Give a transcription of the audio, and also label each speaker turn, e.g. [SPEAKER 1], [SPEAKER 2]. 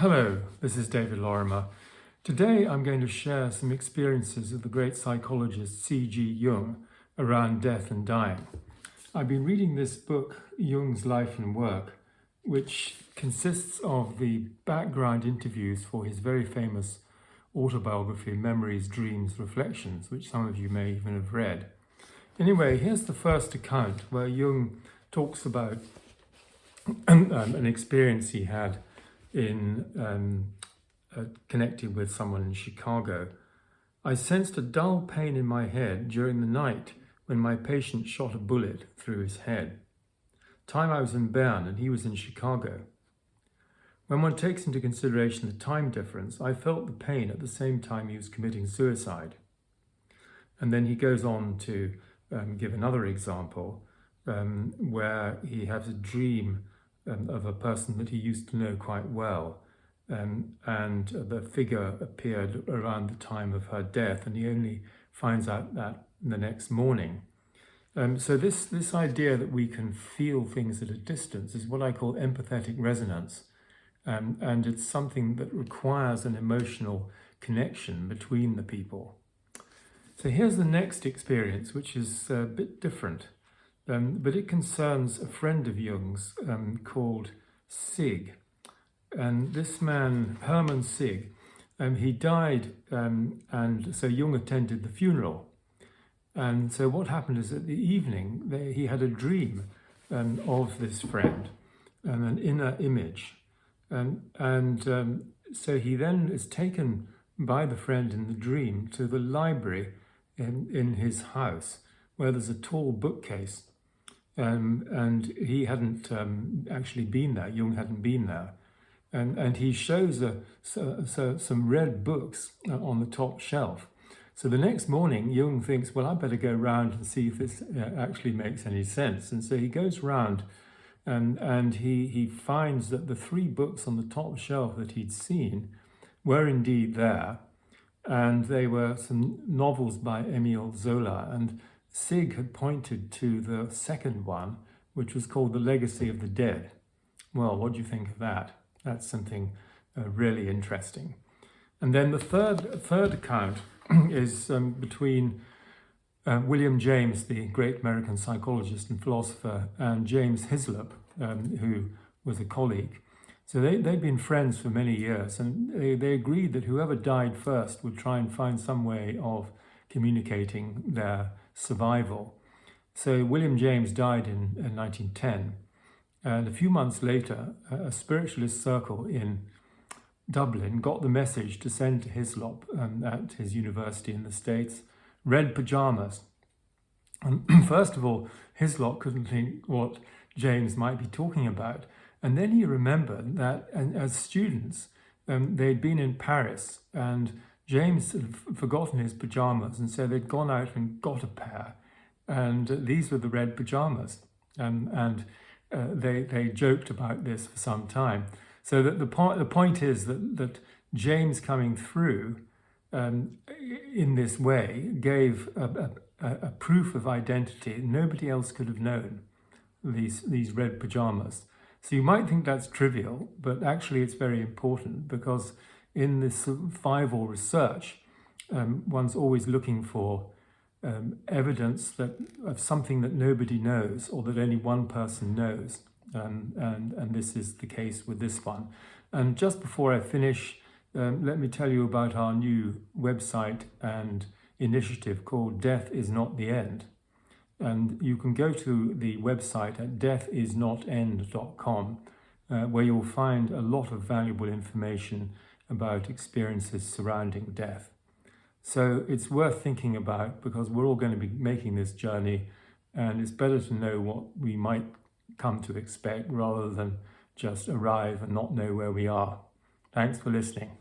[SPEAKER 1] Hello, this is David Lorimer. Today I'm going to share some experiences of the great psychologist CG Jung around death and dying. I've been reading this book, Jung's Life and Work, which consists of the background interviews for his very famous autobiography, Memories, Dreams, Reflections, which some of you may even have read. Anyway, here's the first account where Jung talks about an experience he had in connecting with someone in Chicago. I sensed a dull pain in my head during the night when my patient shot a bullet through his head. Time I was in Bern and he was in Chicago. When one takes into consideration the time difference, I felt the pain at the same time he was committing suicide. And then he goes on to give another example where he has a dream of a person that he used to know quite well, and the figure appeared around the time of her death, and he only finds out that the next morning. So this idea that we can feel things at a distance is what I call empathetic resonance, and it's something that requires an emotional connection between the people. So here's the next experience, which is a bit different. But it concerns a friend of Jung's called Sig. And this man, Hermann Sig, he died, and so Jung attended the funeral. And so what happened is at the evening, he had a dream of this friend, an inner image. So he then is taken by the friend in the dream to the library in his house, where there's a tall bookcase. And he hadn't actually been there, Jung hadn't been there. And he shows some red books on the top shelf. So the next morning, Jung thinks, well, I better go round and see if this actually makes any sense. And so he goes round and he finds that the three books on the top shelf that he'd seen were indeed there. And they were some novels by Emile Zola. And Sig had pointed to the second one, which was called The Legacy of the Dead. Well, what do you think of that? That's something really interesting. And then the third account is between William James, the great American psychologist and philosopher, and James Hyslop, who was a colleague. So they'd been friends for many years, and they agreed that whoever died first would try and find some way of communicating their survival. So William James died in 1910, and a few months later, a spiritualist circle in Dublin got the message to send to Hyslop at his university in the States red pyjamas. And first of all, Hyslop couldn't think what James might be talking about, and then he remembered that as students, they'd been in Paris, and James had forgotten his pyjamas, and so they'd gone out and got a pair, and these were the red pyjamas, and they joked about this for some time. So that the point is that James coming through in this way gave a proof of identity. Nobody else could have known these red pyjamas. So you might think that's trivial, but actually it's very important, because in this survival research, one's always looking for evidence of something that nobody knows or that only one person knows. And this is the case with this one. And just before I finish, let me tell you about our new website and initiative called Death is Not the End. And you can go to the website at deathisnotend.com, where you'll find a lot of valuable information about experiences surrounding death. So it's worth thinking about, because we're all going to be making this journey, and it's better to know what we might come to expect rather than just arrive and not know where we are. Thanks for listening.